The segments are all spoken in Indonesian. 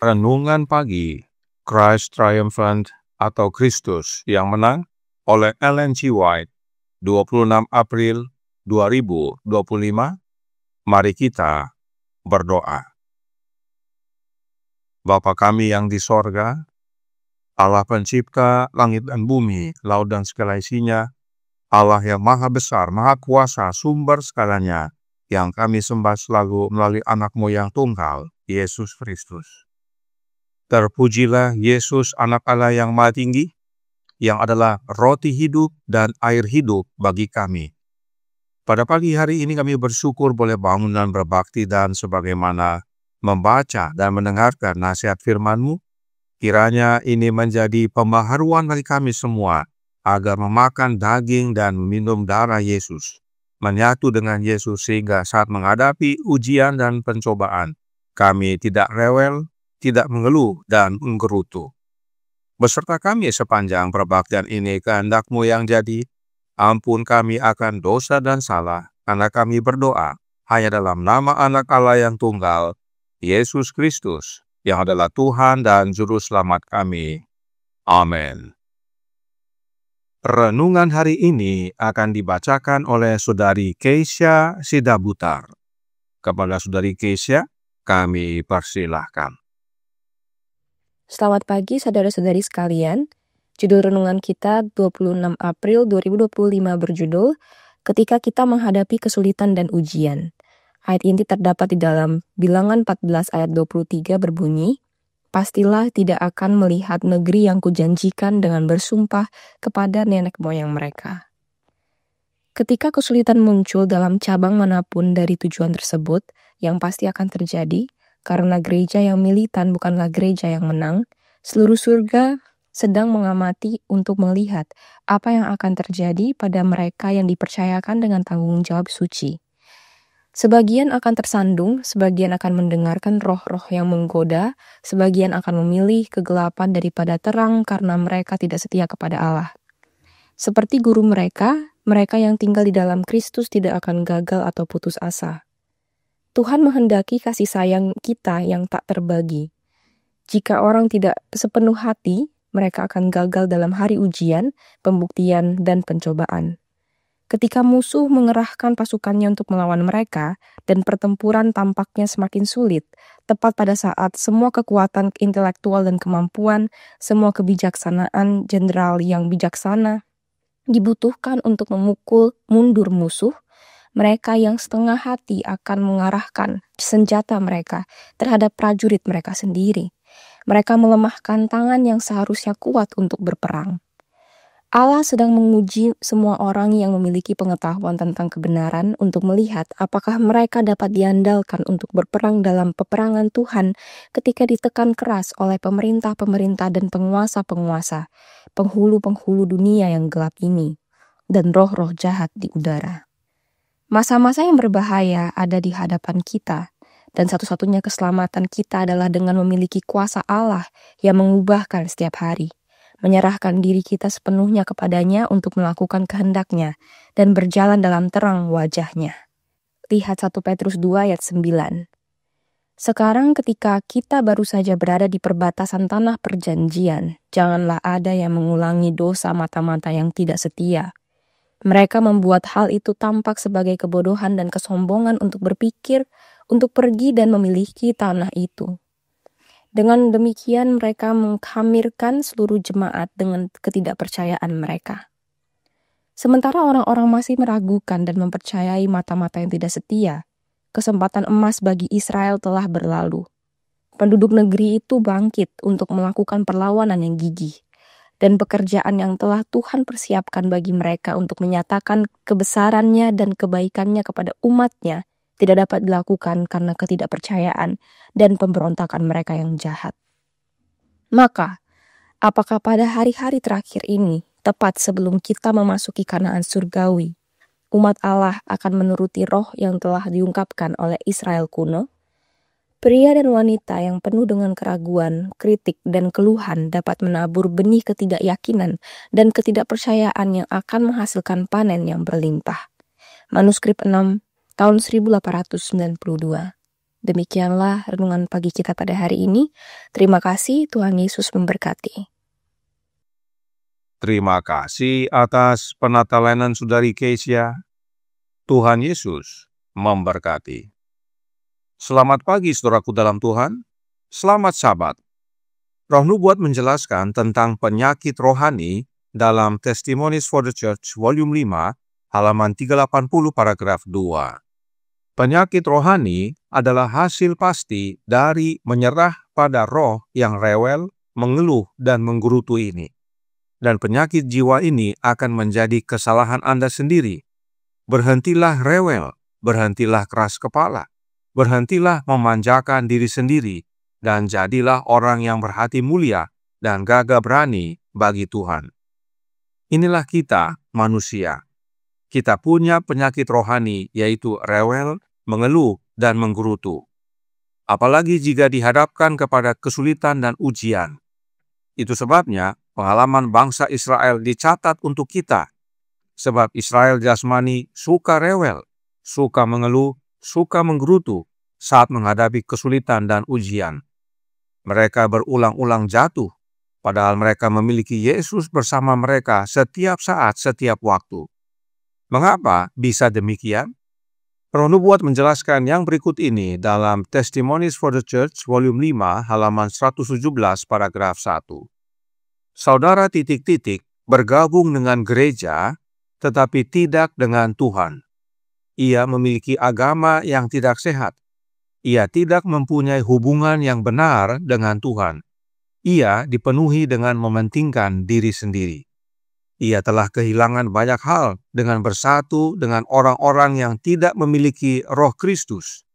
Renungan Pagi, Christ Triumphant atau Kristus yang Menang oleh Ellen G. White, 26 April 2025. Mari kita berdoa. Bapa kami yang di sorga, Allah pencipta langit dan bumi, laut dan segala isinya, Allah yang maha besar, maha kuasa, sumber segalanya, yang kami sembah selalu melalui anak-Mu yang tunggal, Yesus Kristus. Terpujilah Yesus, anak Allah yang maha tinggi, yang adalah roti hidup dan air hidup bagi kami. Pada pagi hari ini kami bersyukur boleh bangun dan berbakti dan sebagaimana membaca dan mendengarkan nasihat firman-Mu. Kiranya ini menjadi pembaharuan bagi kami semua, agar memakan daging dan minum darah Yesus, menyatu dengan Yesus sehingga saat menghadapi ujian dan pencobaan, kami tidak rewel, tidak mengeluh dan menggerutu. Beserta kami sepanjang perbaktian ini, kehendak-Mu yang jadi, ampun kami akan dosa dan salah, karena kami berdoa hanya dalam nama Anak Allah yang tunggal, Yesus Kristus, yang adalah Tuhan dan Juru Selamat kami. Amin. Renungan hari ini akan dibacakan oleh Saudari Keisha Sidabutar. Kepada Saudari Keisha, kami persilahkan. Selamat pagi saudara-saudari sekalian. Judul renungan kita 26 April 2025 berjudul, Ketika Kita Menghadapi Kesulitan dan Ujian. Ayat ini terdapat di dalam Bilangan 14 ayat 23 berbunyi, Pastilah tidak akan melihat negeri yang kujanjikan dengan bersumpah kepada nenek moyang mereka. Ketika kesulitan muncul dalam cabang manapun dari tujuan tersebut, yang pasti akan terjadi, karena gereja yang militan bukanlah gereja yang menang, seluruh surga sedang mengamati untuk melihat apa yang akan terjadi pada mereka yang dipercayakan dengan tanggung jawab suci. Sebagian akan tersandung, sebagian akan mendengarkan roh-roh yang menggoda, sebagian akan memilih kegelapan daripada terang karena mereka tidak setia kepada Allah. Seperti guru mereka yang tinggal di dalam Kristus tidak akan gagal atau putus asa. Tuhan menghendaki kasih sayang kita yang tak terbagi. Jika orang tidak sepenuh hati, mereka akan gagal dalam hari ujian, pembuktian, dan pencobaan. Ketika musuh mengerahkan pasukannya untuk melawan mereka, dan pertempuran tampaknya semakin sulit, tepat pada saat semua kekuatan intelektual dan kemampuan, semua kebijaksanaan jenderal yang bijaksana dibutuhkan untuk memukul mundur musuh, mereka yang setengah hati akan mengarahkan senjata mereka terhadap prajurit mereka sendiri. Mereka melemahkan tangan yang seharusnya kuat untuk berperang. Allah sedang menguji semua orang yang memiliki pengetahuan tentang kebenaran untuk melihat apakah mereka dapat diandalkan untuk berperang dalam peperangan Tuhan ketika ditekan keras oleh pemerintah-pemerintah dan penguasa-penguasa, penghulu-penghulu dunia yang gelap ini, dan roh-roh jahat di udara. Masa-masa yang berbahaya ada di hadapan kita, dan satu-satunya keselamatan kita adalah dengan memiliki kuasa Allah yang mengubahkan setiap hari. menyerahkan diri kita sepenuhnya kepadanya untuk melakukan kehendak-Nya dan berjalan dalam terang wajah-Nya. Lihat 1 Petrus 2 ayat 9. Sekarang ketika kita baru saja berada di perbatasan tanah perjanjian, janganlah ada yang mengulangi dosa mata-mata yang tidak setia. Mereka membuat hal itu tampak sebagai kebodohan dan kesombongan untuk berpikir, untuk pergi dan memiliki tanah itu. Dengan demikian mereka mengkhamirkan seluruh jemaat dengan ketidakpercayaan mereka. Sementara orang-orang masih meragukan dan mempercayai mata-mata yang tidak setia, kesempatan emas bagi Israel telah berlalu. Penduduk negeri itu bangkit untuk melakukan perlawanan yang gigih, dan pekerjaan yang telah Tuhan persiapkan bagi mereka untuk menyatakan kebesarannya dan kebaikannya kepada umat-Nya tidak dapat dilakukan karena ketidakpercayaan dan pemberontakan mereka yang jahat. Maka, apakah pada hari-hari terakhir ini, tepat sebelum kita memasuki Kanaan surgawi, umat Allah akan menuruti roh yang telah diungkapkan oleh Israel kuno? Pria dan wanita yang penuh dengan keraguan, kritik, dan keluhan dapat menabur benih ketidakyakinan dan ketidakpercayaan yang akan menghasilkan panen yang berlimpah. Manuskrip 6 tahun 1892. Demikianlah renungan pagi kita pada hari ini. Terima kasih, Tuhan Yesus memberkati. Terima kasih atas penatelanan Saudari Keisha. Tuhan Yesus memberkati. Selamat pagi saudaraku dalam Tuhan. Selamat Sabat. Roh Nubuat menjelaskan tentang penyakit rohani dalam Testimonies for the Church volume 5 halaman 380 paragraf 2. Penyakit rohani adalah hasil pasti dari menyerah pada roh yang rewel, mengeluh, dan menggerutu ini. Dan penyakit jiwa ini akan menjadi kesalahan Anda sendiri. Berhentilah rewel, berhentilah keras kepala, berhentilah memanjakan diri sendiri, dan jadilah orang yang berhati mulia dan gagah berani bagi Tuhan. Inilah kita, manusia. Kita punya penyakit rohani, yaitu rewel, mengeluh, dan menggerutu. Apalagi jika dihadapkan kepada kesulitan dan ujian. Itu sebabnya pengalaman bangsa Israel dicatat untuk kita. Sebab Israel jasmani suka rewel, suka mengeluh, suka menggerutu saat menghadapi kesulitan dan ujian. Mereka berulang-ulang jatuh, padahal mereka memiliki Yesus bersama mereka setiap saat, setiap waktu. Mengapa bisa demikian? Roh Nubuat menjelaskan yang berikut ini dalam Testimonies for the Church volume 5 halaman 117 paragraf 1. Saudara bergabung dengan gereja tetapi tidak dengan Tuhan. Ia memiliki agama yang tidak sehat. Ia tidak mempunyai hubungan yang benar dengan Tuhan. Ia dipenuhi dengan mementingkan diri sendiri. Ia telah kehilangan banyak hal dengan bersatu dengan orang-orang yang tidak memiliki Roh Kristus.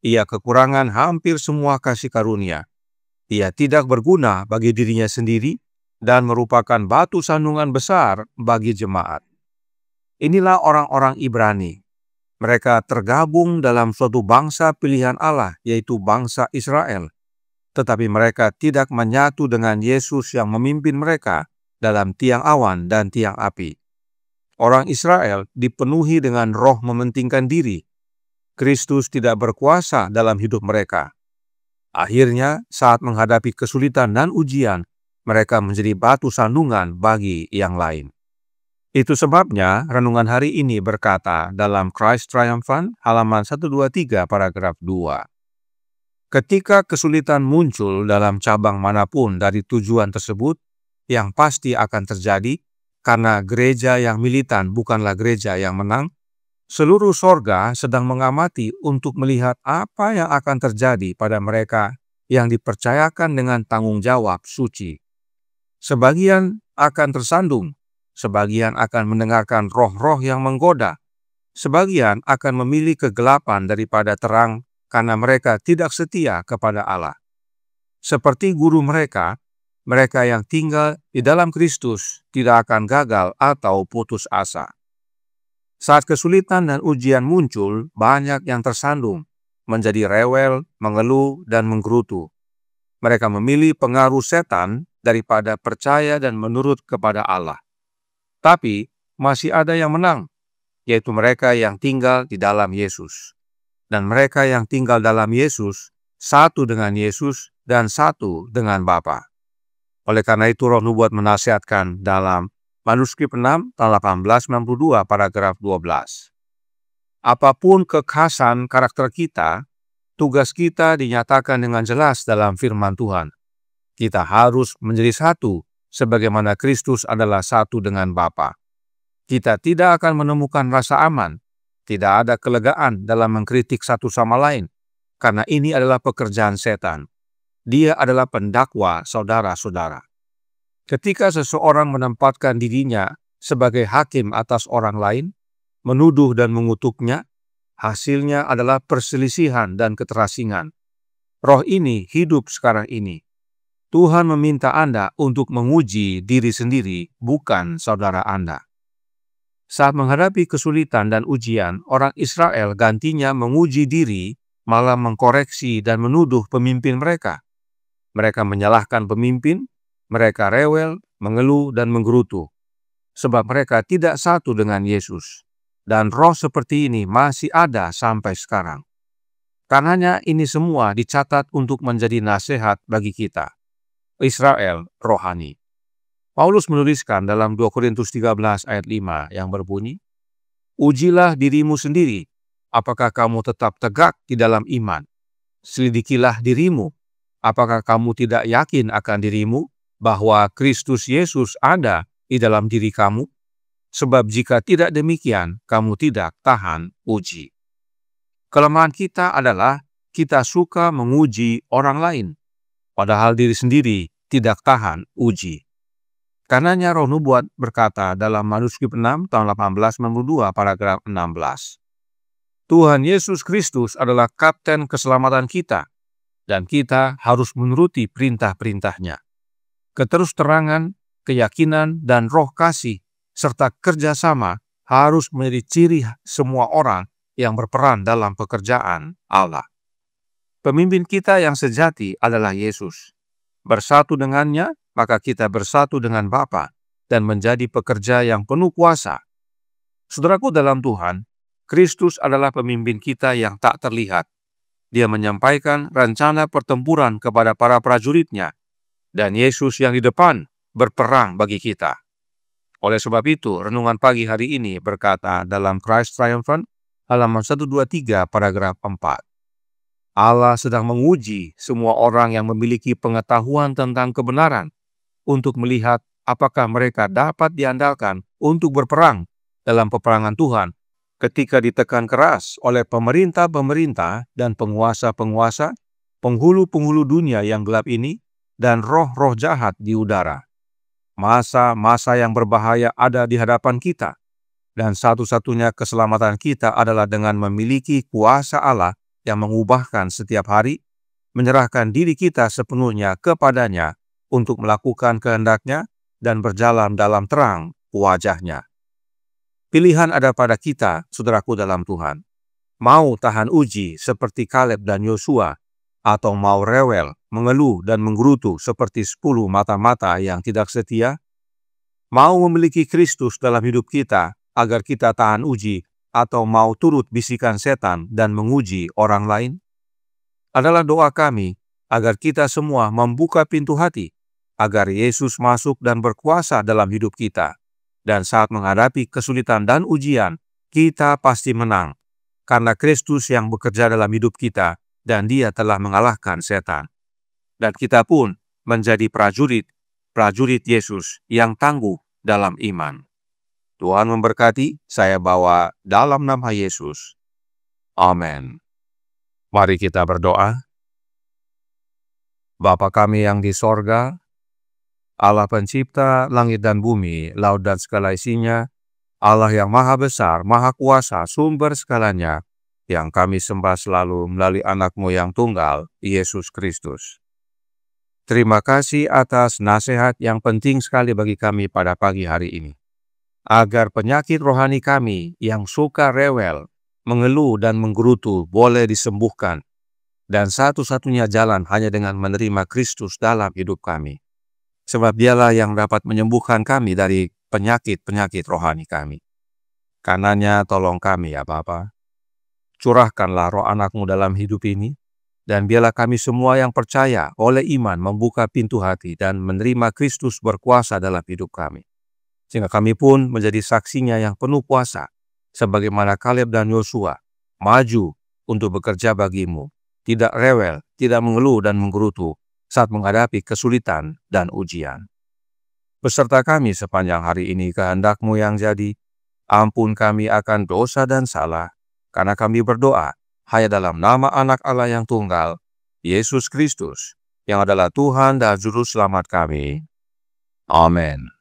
Ia kekurangan hampir semua kasih karunia. Ia tidak berguna bagi dirinya sendiri dan merupakan batu sandungan besar bagi jemaat. Inilah orang-orang Ibrani. Mereka tergabung dalam suatu bangsa pilihan Allah, yaitu bangsa Israel. Tetapi mereka tidak menyatu dengan Yesus yang memimpin mereka dalam tiang awan dan tiang api. Orang Israel dipenuhi dengan roh mementingkan diri. Kristus tidak berkuasa dalam hidup mereka. Akhirnya, saat menghadapi kesulitan dan ujian, mereka menjadi batu sandungan bagi yang lain. Itu sebabnya renungan hari ini berkata dalam Christ Triumphant halaman 123 paragraf 2. Ketika kesulitan muncul dalam cabang manapun dari tujuan tersebut, yang pasti akan terjadi karena gereja yang militan bukanlah gereja yang menang, seluruh sorga sedang mengamati untuk melihat apa yang akan terjadi pada mereka yang dipercayakan dengan tanggung jawab suci. Sebagian akan tersandung, sebagian akan mendengarkan roh-roh yang menggoda, sebagian akan memilih kegelapan daripada terang karena mereka tidak setia kepada Allah. Seperti guru mereka yang tinggal di dalam Kristus tidak akan gagal atau putus asa. Saat kesulitan dan ujian muncul, banyak yang tersandung, menjadi rewel, mengeluh, dan menggerutu. Mereka memilih pengaruh setan daripada percaya dan menurut kepada Allah. Tapi masih ada yang menang, yaitu mereka yang tinggal di dalam Yesus. Dan mereka yang tinggal dalam Yesus, satu dengan Yesus dan satu dengan Bapa. Oleh karena itu Roh Nubuat menasihatkan dalam manuskrip 6 tahun 1892 paragraf 12. Apapun kekhasan karakter kita, tugas kita dinyatakan dengan jelas dalam firman Tuhan. Kita harus menjadi satu, sebagaimana Kristus adalah satu dengan Bapa. Kita tidak akan menemukan rasa aman, tidak ada kelegaan dalam mengkritik satu sama lain, karena ini adalah pekerjaan setan. Dia adalah pendakwa saudara-saudara. Ketika seseorang menempatkan dirinya sebagai hakim atas orang lain, menuduh dan mengutuknya, hasilnya adalah perselisihan dan keterasingan. Roh ini hidup sekarang ini. Tuhan meminta Anda untuk menguji diri sendiri, bukan saudara Anda. Saat menghadapi kesulitan dan ujian, orang Israel gantinya menguji diri, malah mengkoreksi dan menuduh pemimpin mereka. Mereka menyalahkan pemimpin, mereka rewel, mengeluh, dan menggerutu. Sebab mereka tidak satu dengan Yesus. Dan roh seperti ini masih ada sampai sekarang. Karenanya ini semua dicatat untuk menjadi nasihat bagi kita. Israel rohani. Paulus menuliskan dalam 2 Korintus 13 ayat 5 yang berbunyi, "Ujilah dirimu sendiri, apakah kamu tetap tegak di dalam iman. Selidikilah dirimu, apakah kamu tidak yakin akan dirimu bahwa Kristus Yesus ada di dalam diri kamu? Sebab jika tidak demikian, kamu tidak tahan uji." Kelemahan kita adalah kita suka menguji orang lain, padahal diri sendiri tidak tahan uji. Karenanya Roh Nubuat berkata dalam manuskrip 6 tahun 1892 paragraf 16, Tuhan Yesus Kristus adalah kapten keselamatan kita, dan kita harus menuruti perintah-perintahnya. Keterus-terangan, keyakinan, dan roh kasih, serta kerjasama harus menjadi ciri semua orang yang berperan dalam pekerjaan Allah. Pemimpin kita yang sejati adalah Yesus. Bersatu dengannya, maka kita bersatu dengan Bapa dan menjadi pekerja yang penuh kuasa. Saudaraku dalam Tuhan, Kristus adalah pemimpin kita yang tak terlihat. Dia menyampaikan rencana pertempuran kepada para prajuritnya, dan Yesus yang di depan berperang bagi kita. Oleh sebab itu, renungan pagi hari ini berkata dalam Christ Triumphant, halaman 123 paragraf 4. Allah sedang menguji semua orang yang memiliki pengetahuan tentang kebenaran untuk melihat apakah mereka dapat diandalkan untuk berperang dalam peperangan Tuhan ketika ditekan keras oleh pemerintah-pemerintah dan penguasa-penguasa, penghulu-penghulu dunia yang gelap ini, dan roh-roh jahat di udara. Masa-masa yang berbahaya ada di hadapan kita, dan satu-satunya keselamatan kita adalah dengan memiliki kuasa Allah yang mengubahkan setiap hari, menyerahkan diri kita sepenuhnya kepadanya untuk melakukan kehendak-Nya dan berjalan dalam terang wajah-Nya. Pilihan ada pada kita, saudaraku dalam Tuhan. Mau tahan uji seperti Kaleb dan Yosua, atau mau rewel, mengeluh dan menggerutu seperti 10 mata-mata yang tidak setia? Mau memiliki Kristus dalam hidup kita agar kita tahan uji, atau mau turut bisikan setan dan menguji orang lain? Adalah doa kami agar kita semua membuka pintu hati, agar Yesus masuk dan berkuasa dalam hidup kita. Dan saat menghadapi kesulitan dan ujian, kita pasti menang, karena Kristus yang bekerja dalam hidup kita, dan Dia telah mengalahkan setan. Dan kita pun menjadi prajurit Yesus yang tangguh dalam iman. Tuhan memberkati, saya bawa dalam nama Yesus. Amin. Mari kita berdoa. Bapa kami yang di sorga, Allah pencipta langit dan bumi, laut dan segala isinya, Allah yang maha besar, maha kuasa, sumber segalanya, yang kami sembah selalu melalui anak-Mu yang tunggal, Yesus Kristus. Terima kasih atas nasihat yang penting sekali bagi kami pada pagi hari ini. Agar penyakit rohani kami yang suka rewel, mengeluh dan menggerutu boleh disembuhkan, dan satu-satunya jalan hanya dengan menerima Kristus dalam hidup kami. sebab Dialah yang dapat menyembuhkan kami dari penyakit-penyakit rohani kami. Karenanya tolong kami ya Bapa. Curahkanlah roh anak-Mu dalam hidup ini, dan biarlah kami semua yang percaya oleh iman membuka pintu hati dan menerima Kristus berkuasa dalam hidup kami. Sehingga kami pun menjadi saksinya yang penuh kuasa, sebagaimana Kaleb dan Yosua maju untuk bekerja bagi-Mu, tidak rewel, tidak mengeluh dan menggerutu saat menghadapi kesulitan dan ujian. Beserta kami sepanjang hari ini kehendak-Mu yang jadi, ampun kami akan dosa dan salah, karena kami berdoa hanya dalam nama Anak Allah yang tunggal, Yesus Kristus, yang adalah Tuhan dan Juru Selamat kami. Amin.